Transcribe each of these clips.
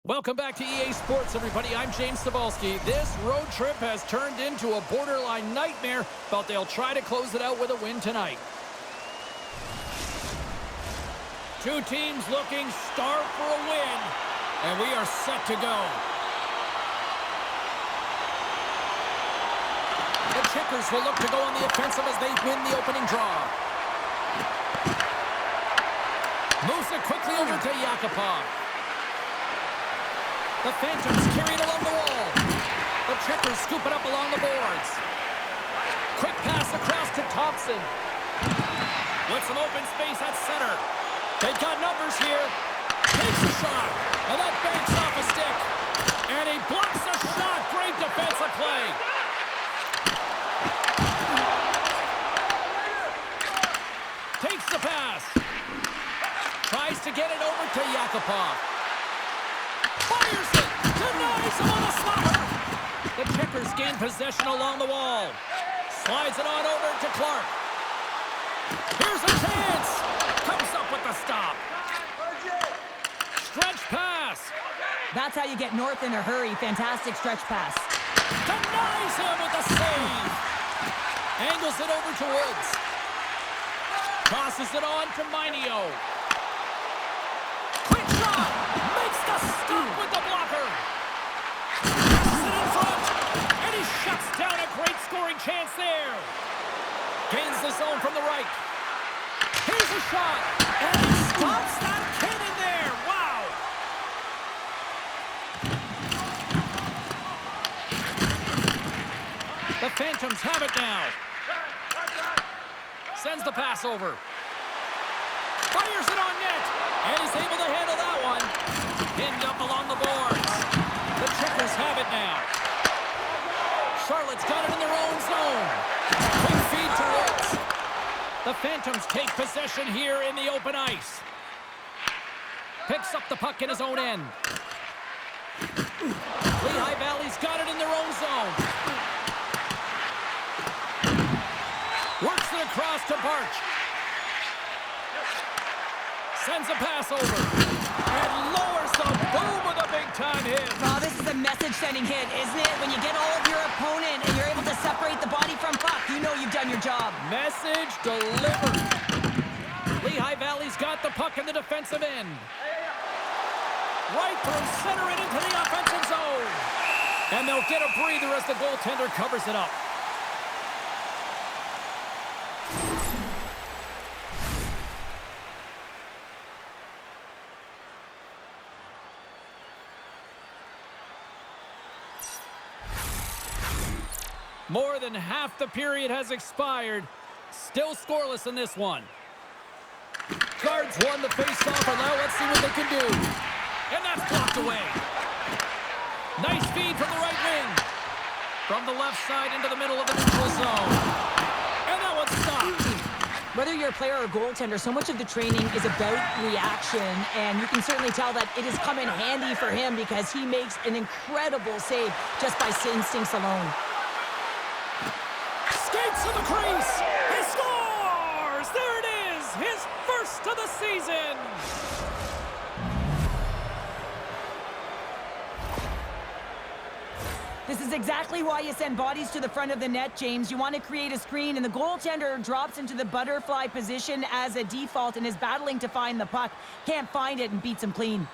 Welcome back to EA Sports, everybody. I'm James Cebulski. This road trip has turned into a borderline nightmare, but they'll try to close it out with a win tonight. Two teams looking starved for a win, and we are set to go. The Checkers will look to go on the offensive as they win the opening draw. Moves it quickly over to Yakupov. The Phantoms carry it along the wall. The Checkers scoop it up along the boards. Quick pass across to Thompson. With some open space at center. They've got numbers here. Takes a shot. And that banks off a stick. And he blocks the shot. Great defensive play. Takes the pass. Tries to get it over to Yakupov. Fires it! Denies him on a slapper! The Checkers gain possession along the wall. Slides it on over to Clark. Here's a chance! Comes up with the stop. Stretch pass. That's how you get north in a hurry. Fantastic stretch pass. Denies him with the save. Angles it over to Woods. Tosses it on to Mineo. Quick shot! Makes the stop with the blocker. Passes it in front. And he shuts down a great scoring chance there. Gains the zone from the right. Here's a shot. And he stops that kid in there. Wow. The Phantoms have it now. Sends the pass over. Fires it on net. And he's able to handle that one. Pinned up along the boards. The Checkers have it now. Charlotte's got it in their own zone. Quick feed to Woods. The Phantoms take possession here in the open ice. Picks up the puck in his own end. Lehigh Valley's got it in their own zone. Works it across to Barch. Sends a pass over. And lowers the boom with a big-time hit. Oh, this is a message-sending hit, isn't it? When you get all of your opponent and you're able to separate the body from puck, you know you've done your job. Message delivered. Lehigh Valley's got the puck in the defensive end. Right from center and into the offensive zone. And they'll get a breather as the goaltender covers it up. More than half the period has expired. Still scoreless in this one. Guards won the faceoff, and now let's see what they can do. And that's blocked away. Nice feed from the right wing. From the left side into the middle of the neutral zone. And that one's stopped. Whether you're a player or a goaltender, so much of the training is about reaction, and you can certainly tell that it has come in handy for him because he makes an incredible save just by instincts alone. Skates to the crease. He scores! There it is! His first of the season! This is exactly why you send bodies to the front of the net, James. You want to create a screen, and the goaltender drops into the butterfly position as a default and is battling to find the puck. Can't find it and beats him clean.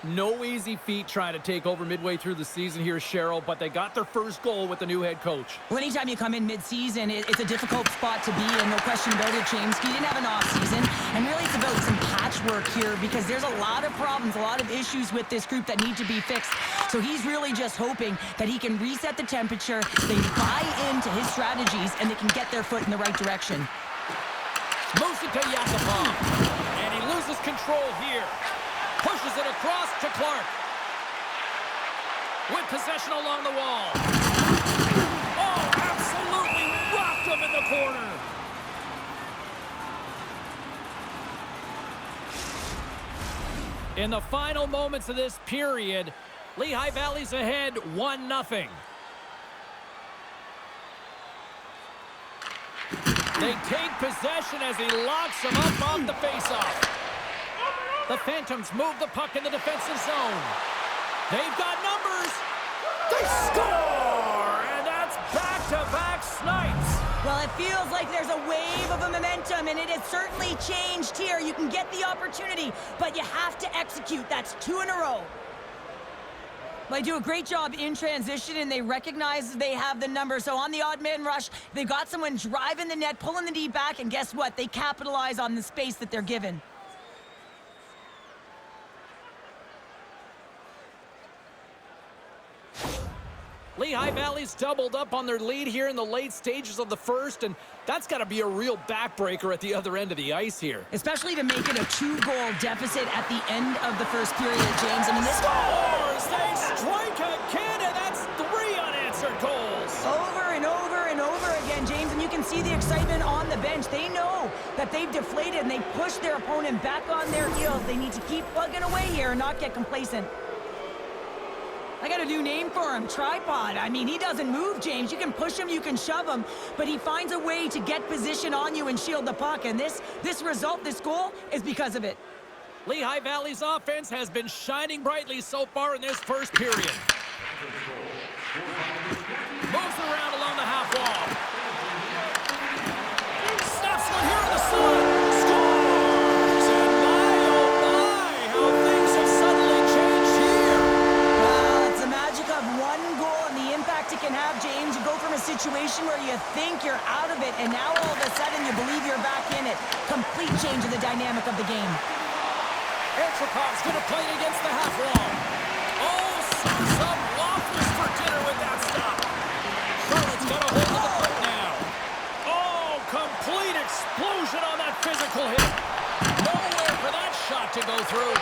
No easy feat trying to take over midway through the season here, Cheryl, but they got their first goal with the new head coach. Well, anytime you come in mid-season, it's a difficult spot to be in, no question about it, James. He didn't have an off-season, and really it's about some patchwork here because there's a lot of problems, a lot of issues with this group that need to be fixed. So he's really just hoping that he can reset the temperature, they buy into his strategies, and they can get their foot in the right direction. Moves it to Yakupov, and he loses control here. Pushes it across to Clark. With possession along the wall. Oh, absolutely rocked him in the corner. In the final moments of this period, Lehigh Valley's ahead 1-0. They take possession as he locks him up off the faceoff. The Phantoms move the puck in the defensive zone. They've got numbers. They score! And that's back-to-back snipes. Well, it feels like there's a wave of a momentum, and it has certainly changed here. You can get the opportunity, but you have to execute. That's 2 in a row. They do a great job in transition, and they recognize they have the number. So on the odd man rush, they've got someone driving the net, pulling the D back, and guess what? They capitalize on the space that they're given. Lehigh Valley's doubled up on their lead here in the late stages of the first, and that's got to be a real backbreaker at the other end of the ice here. Especially to make it a 2-goal deficit at the end of the first period, James. I mean, this scores! They strike again, and that's 3 unanswered goals. Over and over and over again, James, and you can see the excitement on the bench. They know that they've deflated, and they push their opponent back on their heels. They need to keep plugging away here and not get complacent. I got a new name for him, Tripod. I mean, he doesn't move, James. You can push him, you can shove him, but he finds a way to get position on you and shield the puck, and this result, this goal, is because of it. Lehigh Valley's offense has been shining brightly so far in this first period. Moves around along the half wall. Snaps one here on the side. Scores! And my, oh my, how things have suddenly changed here. The magic of 1 goal and the impact it can have, James. You go from a situation where you think you're out of it, and now all of a sudden you believe you're back in it. Complete change of the dynamic of the game. Antropov's going to play it against the half wall. Oh, some waffles for dinner with that stop. Charlotte's got a hold of the puck now. Oh, complete explosion on that physical hit. Nowhere for that shot to go through.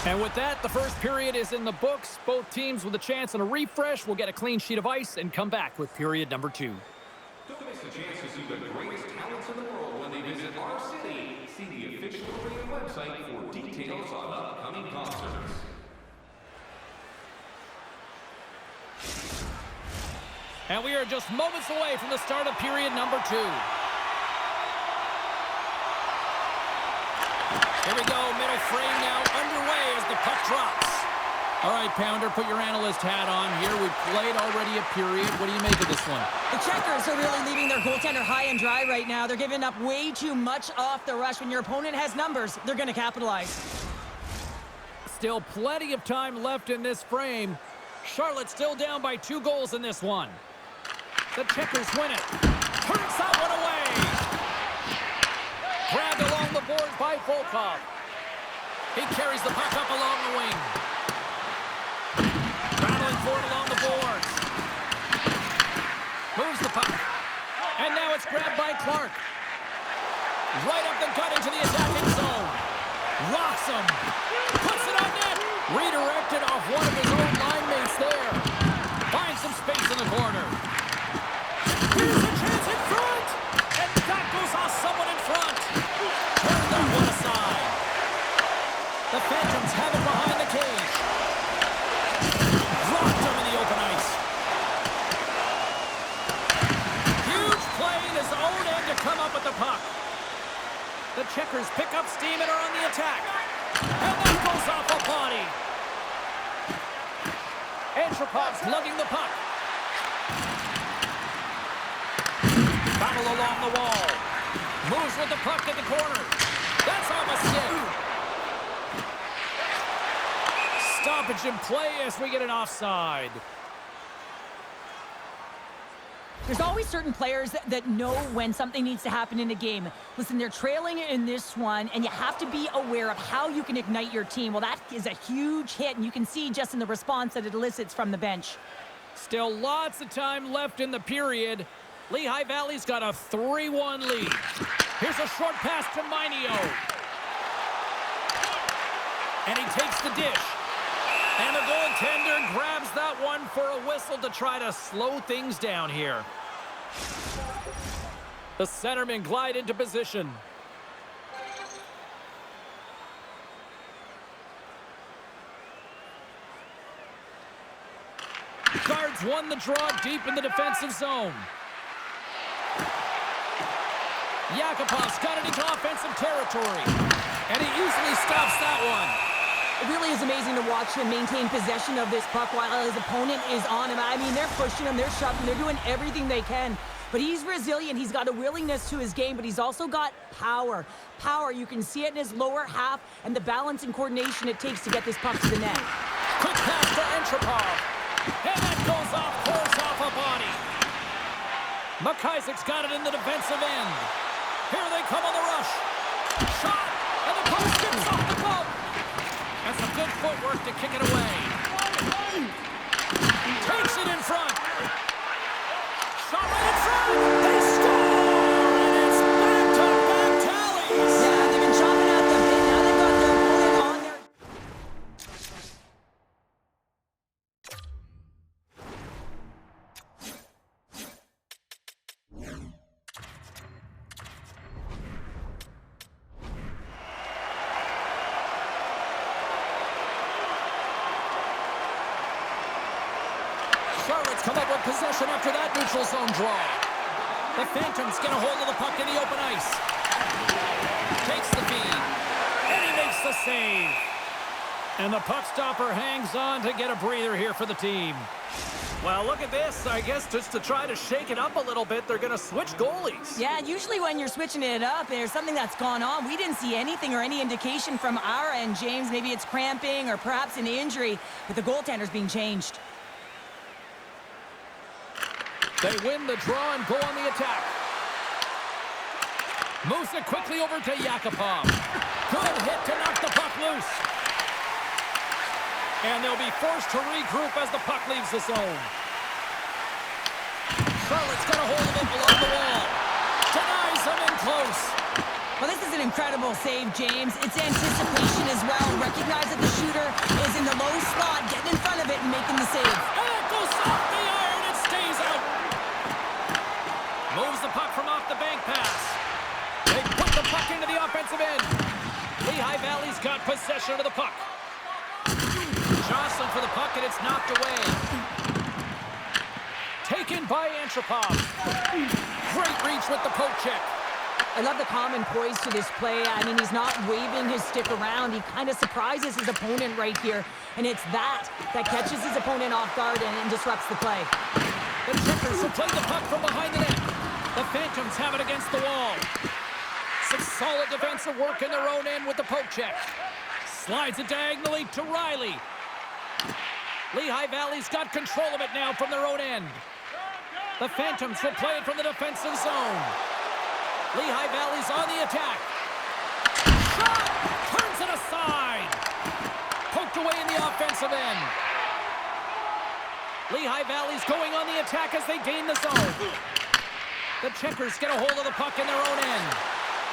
And with that, the first period is in the books. Both teams with a chance and a refresh will get a clean sheet of ice and come back with period number 2. Don't miss the chance to see the greatest talents in the world when they visit our city. See the official arena website for details on upcoming concerts. And we are just moments away from the start of period number 2. Here we go, middle frame now underway as the puck drops. All right, Pounder, put your analyst hat on here. We've played already a period. What do you make of this one? The Checkers are really leaving their goaltender high and dry right now. They're giving up way too much off the rush. When your opponent has numbers, they're going to capitalize. Still plenty of time left in this frame. Charlotte still down by 2 goals in this one. The Checkers win it. Turns that one away. Grabbed along the boards by Volkov. He carries the puck up along the wing. Battling for it along the boards. Moves the puck. And now it's grabbed by Clark. Right up the gut into the attacking zone. Rocks him. Puts it on net. Redirected off one of his own line mates there. Finds some space in the corner. Here's a chance in front. And that goes off someone in front. Turn that one aside. The Phantoms have it behind the cage. Dropped him in the open ice. Huge play in his own end to come up with the puck. The Checkers pick up steam and are on the attack. And that goes off a body. Antropov's lugging the puck. Battle along the wall. Moves with the puck in the corner. That's off a stick. Stoppage in play as we get an offside. There's always certain players that know when something needs to happen in a game. Listen, they're trailing in this one, and you have to be aware of how you can ignite your team. Well, that is a huge hit, and you can see just in the response that it elicits from the bench. Still lots of time left in the period. Lehigh Valley's got a 3-1 lead. Here's a short pass to Mineo. And he takes the dish. And the goaltender grabs that one for a whistle to try to slow things down here. The centermen glide into position. Guards won the draw deep in the defensive zone. Yakupov's got it into offensive territory. And he easily stops that one. It really is amazing to watch him maintain possession of this puck while his opponent is on him. I mean, they're pushing him, they're shoving, they're doing everything they can. But he's resilient, he's got a willingness to his game, but he's also got power. Power, you can see it in his lower half and the balance and coordination it takes to get this puck to the net. Quick pass to Entropov. And that goes off course off a body. McIsaac's got it in the defensive end. Here they come on the rush. Shot, and the puck skips off the glove. That's some good footwork to kick it away. Takes it in front. Shot right in front. They score! And it's back-to-back tallies. Yeah, they've been chopping out the bit. Now they've got their opponent on there. Charlotte's come up with possession after that neutral zone draw. The Phantoms get a hold of the puck in the open ice. Takes the feed. And he makes the save. And the puck stopper hangs on to get a breather here for the team. Well, look at this. I guess just to try to shake it up a little bit, they're going to switch goalies. Yeah, usually when you're switching it up, there's something that's gone on. We didn't see anything or any indication from our end, James. Maybe it's cramping or perhaps an injury, but the goaltender's being changed. They win the draw and go on the attack. Moves it quickly over to Yakupov. Good hit to knock the puck loose. And they'll be forced to regroup as the puck leaves the zone. Charlotte's got a hold of it below the wall. Denies him in close. Well, this is an incredible save, James. It's anticipation as well. Recognize that the shooter is in the low slot, getting in front of it and making the save. And it goes off the iron. It stays out. Moves the puck from off the bank pass. They put the puck into the offensive end. Lehigh Valley's got possession of the puck. Jostling for the puck, and it's knocked away. Taken by Antropov. Great reach with the poke check. I love the calm and poise to this play. I mean, he's not waving his stick around. He kind of surprises his opponent right here. And it's that catches his opponent off guard and disrupts the play. The Checkers will play the puck from behind the net. The Phantoms have it against the wall. Some solid defensive work in their own end with the poke check. Slides it diagonally to Riley. Lehigh Valley's got control of it now from their own end. The Phantoms will play it from the defensive zone. Lehigh Valley's on the attack. Shot! Turns it aside. Poked away in the offensive end. Lehigh Valley's going on the attack as they gain the zone. The Checkers get a hold of the puck in their own end.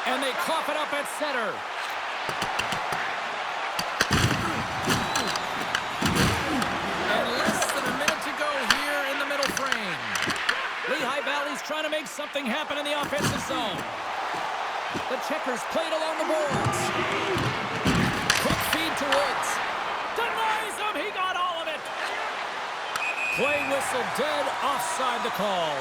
And they cough it up at center. And less than a minute to go here in the middle frame. Lehigh Valley's trying to make something happen in the offensive zone. The Checkers played along the boards. Quick feed to Woods. Denies him. He got all of it. Play whistle dead offside the call.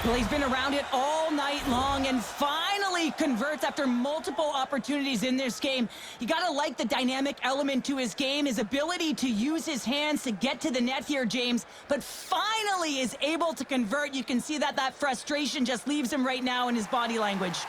Well, he's been around it all night long and finally converts after multiple opportunities in this game. You got to like the dynamic element to his game, his ability to use his hands to get to the net here, James, but finally is able to convert. You can see that frustration just leaves him right now in his body language.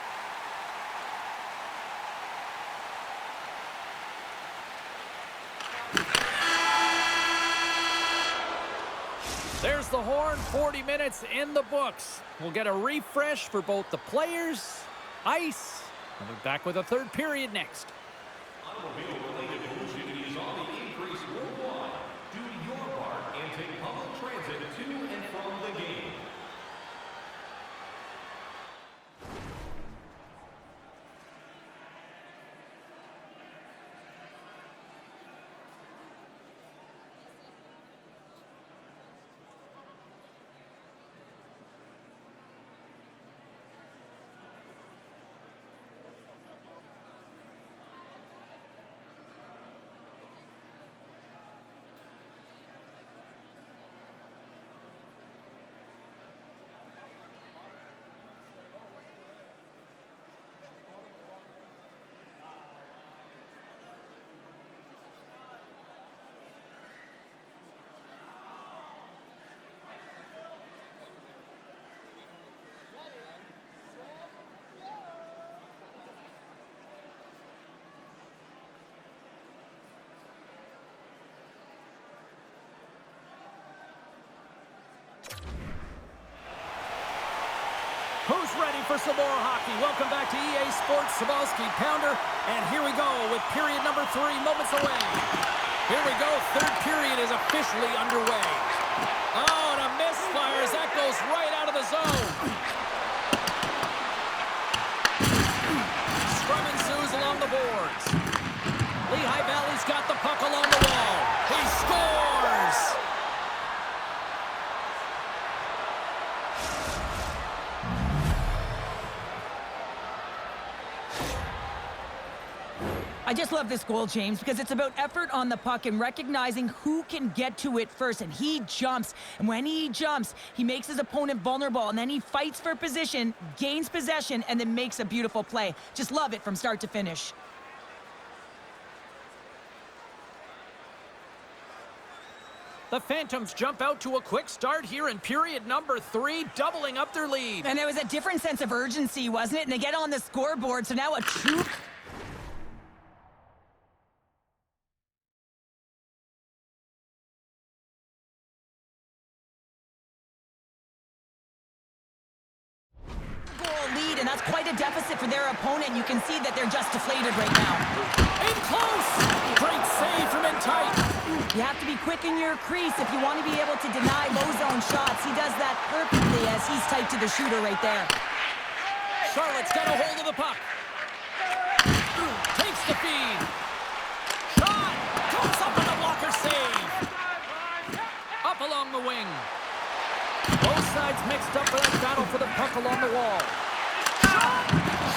There's the horn, 40 minutes in the books. We'll get a refresh for both the players, ice, and we'll be back with a third period next. Automobile-related pollution is on the increase worldwide. Do your part and take public transit to and from the game. ready for some more hockey. Welcome back to EA Sports Sabalski Pounder. And here we go with period number 3, moments away. Here we go. Third period is officially underway. Oh, and a misfire as that goes right out of the zone. Scrum ensues along the boards. Lehigh Valley's got the puck along the wall. He scores! I just love this goal, James, because it's about effort on the puck and recognizing who can get to it first. And he jumps. And when he jumps, he makes his opponent vulnerable. And then he fights for position, gains possession, and then makes a beautiful play. Just love it from start to finish. The Phantoms jump out to a quick start here in period number 3, doubling up their lead. And there was a different sense of urgency, wasn't it? And they get on the scoreboard, so now a true... lead, and that's quite a deficit for their opponent. You can see that they're just deflated right now. In close! Great save from in tight. You have to be quick in your crease if you want to be able to deny low zone shots. He does that perfectly as he's tight to the shooter right there. Charlotte's got a hold of the puck. Takes the feed. Shot! Comes up on the blocker save. Up along the wing. Both sides mixed up for that battle for the puck along the wall.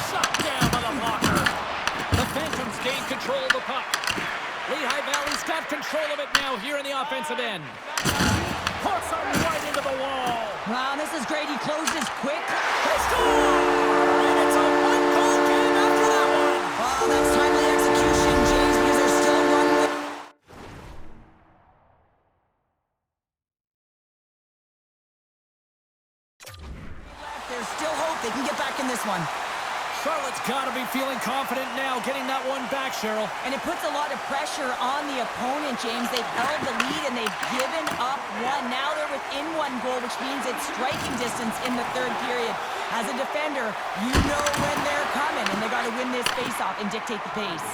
Shot down by the blocker. The Phantoms gain control of the puck. Lehigh Valley's got control of it now here in the offensive end. Puts it right into the wall. Wow, this is great. He closes quick. They score! And it's a one-goal game after that one. Oh, that's timely execution, James, because there's still one more. There's still hope they can get back in this one. Charlotte's got to be feeling confident now, getting that one back, Cheryl. And it puts a lot of pressure on the opponent, James. They've held the lead and they've given up one. Now they're within one goal, which means it's striking distance in the third period. As a defender, you know when they're coming, and they got to win this faceoff and dictate the pace.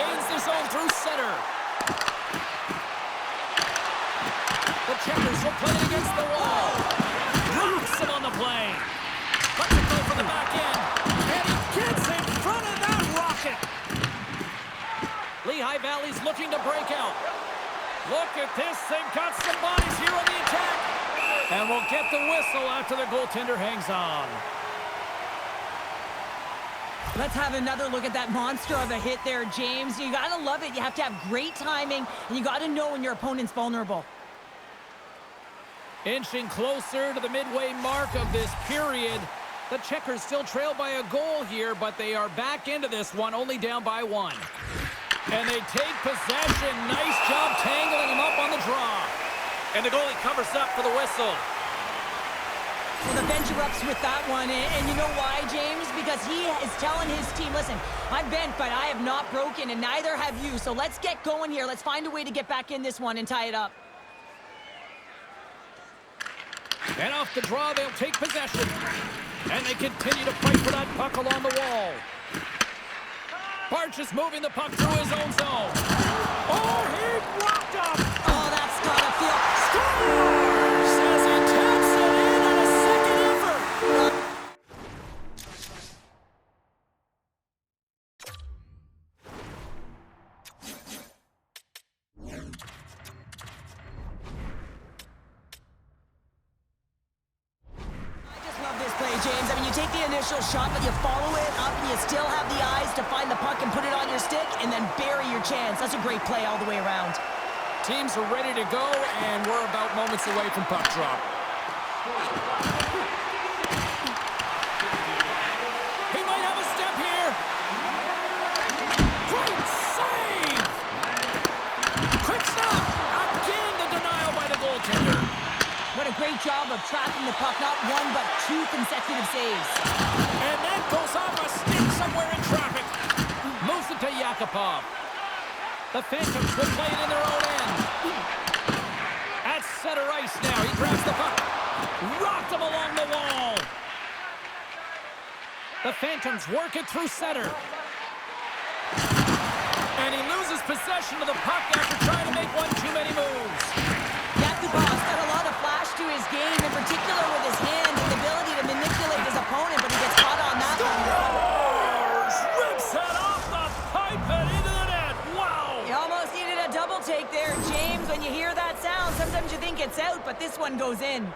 Gains the zone through center. The Checkers will play it against the wall. Rocks him on the play. Lets it go for the back end. And he gets in front of that rocket. Lehigh Valley's looking to break out. Look at this. They've got some bodies here on the attack. And we'll get the whistle after the goaltender hangs on. Let's have another look at that monster of a hit there, James. You got to love it. You have to have great timing, and you got to know when your opponent's vulnerable. Inching closer to the midway mark of this period. The Checkers still trail by a goal here, but they are back into this one, only down by 1. And they take possession. Nice job tangling him up on the draw. And the goalie covers up for the whistle. Well, the bench erupts with that one, and you know why, James? Because he is telling his team, listen, I'm bent, but I have not broken, and neither have you. So let's get going here. Let's find a way to get back in this one and tie it up. And off the draw, they'll take possession. And they continue to fight for that puck along the wall. Barch is moving the puck through his own zone. Oh, he rocked up. Oh, that's gotta feel... Scores as he taps it in on a second effort. James, I mean, you take the initial shot, but you follow it up, and you still have the eyes to find the puck and put it on your stick, and then bury your chance. That's a great play all the way around. Teams are ready to go, and we're about moments away from puck drop. He might have a step here. Great save! Quick stop! Again, the denial by the goaltender. What a great job of tracking the puck, not one, but 2 consecutive saves. And that goes off a stick somewhere in traffic. Moves it to Yakupov. The Phantoms will play it in their own end. At center ice now, he grabs the puck. Rocked him along the wall. The Phantoms work it through center. And he loses possession of the puck after trying to make one too many moves. Yakupov's got a lot of flash to his game, in particular with his hands and the ability to manipulate his opponent, but he gets caught on that one. Rips it off the pipe and into the net. Wow! You almost needed a double take there, James. When you hear that sound, sometimes you think it's out, but this one goes in.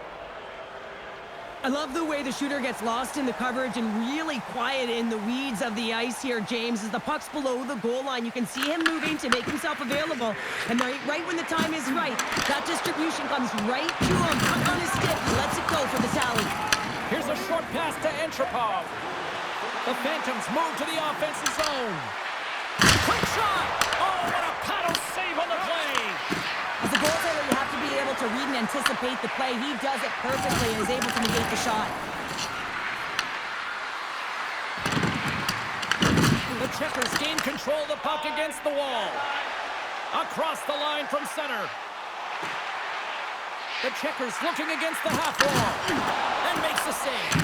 I love the way the shooter gets lost in the coverage and really quiet in the weeds of the ice here, James. As the puck's below the goal line, you can see him moving to make himself available. And right when the time is right, that distribution comes right to him. Puck on his stick, he lets it go for the tally. Here's a short pass to Entropov. The Phantoms move to the offensive zone. Quick shot! Oh, what a paddle save on the play! As a goaltender, you have to be able to read and anticipate the play. He does it perfectly and is able to negate the shot. The Checkers gain control of the puck against the wall. Across the line from center. The Checkers looking against the half wall. And makes the save.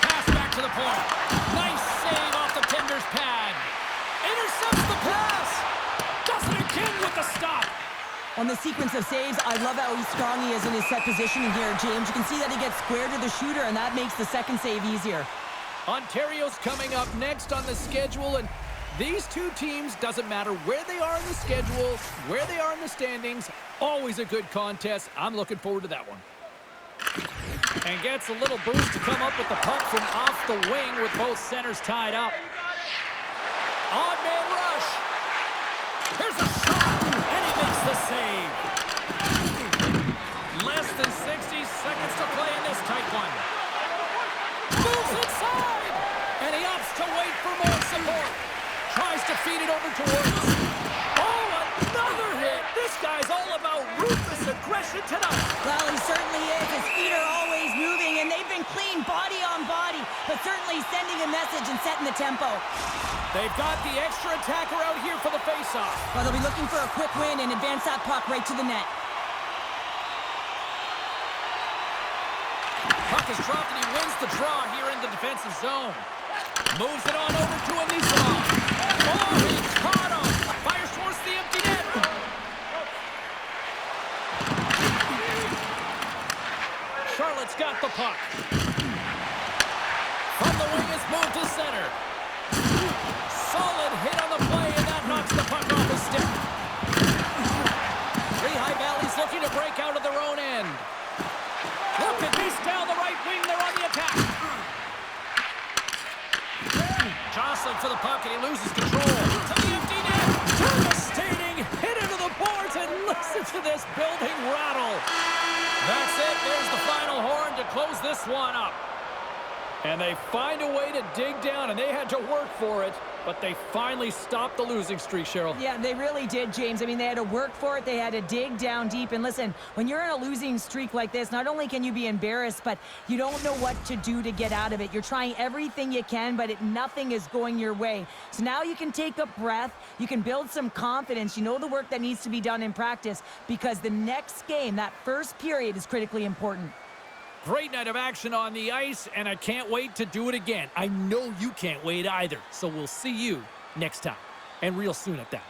Pass back to the point. Nice save off the tender's pad. Intercepts the pass. Does it again with the stop. On the sequence of saves, I love how strong he is in his set positioning here, James. You can see that he gets square to the shooter, and that makes the second save easier. Ontario's coming up next on the schedule, and these two teams, doesn't matter where they are in the schedule, where they are in the standings, always a good contest. I'm looking forward to that one. And gets a little boost to come up with the puck from off the wing with both centers tied up. Odd man rush. Here's a shot, and he makes the save. Less than 60 seconds to play in this tight one. Moves inside, and he opts to wait for more support. Tries to feed it over towards. Oh, another hit. This guy's all about ruthless aggression tonight. Well, he certainly is. His feet are always moving, and they've been clean body on body, but certainly sending a message and setting the tempo. They've got the extra attacker out here for the faceoff. Well, they'll be looking for a quick win and advance that puck right to the net. Puck is dropped, and he wins the draw here in the defensive zone. Moves it on over to Anisov. Oh, he caught him. Fires towards the empty net. Charlotte's got the puck. From the wing, it's moved to center. Solid hit on the play, and that knocks the puck off his stick. Lehigh Valley's looking to break out of their own end. Look at this down the right wing. They're on the attack. Jostling for the puck, and he loses control. To the empty net. Devastating hit into the boards, and listen to this building rattle. That's it. There's the final horn to close this one up. And they find a way to dig down, and they had to work for it, but they finally stopped the losing streak, Cheryl. Yeah, they really did, James. I mean, they had to work for it. They had to dig down deep. And listen, when you're in a losing streak like this, not only can you be embarrassed, but you don't know what to do to get out of it. You're trying everything you can, but nothing is going your way. So now you can take a breath. You can build some confidence. You know the work that needs to be done in practice, because the next game, that first period, is critically important. Great night of action on the ice, and I can't wait to do it again. I know you can't wait either, so we'll see you next time, and real soon at that.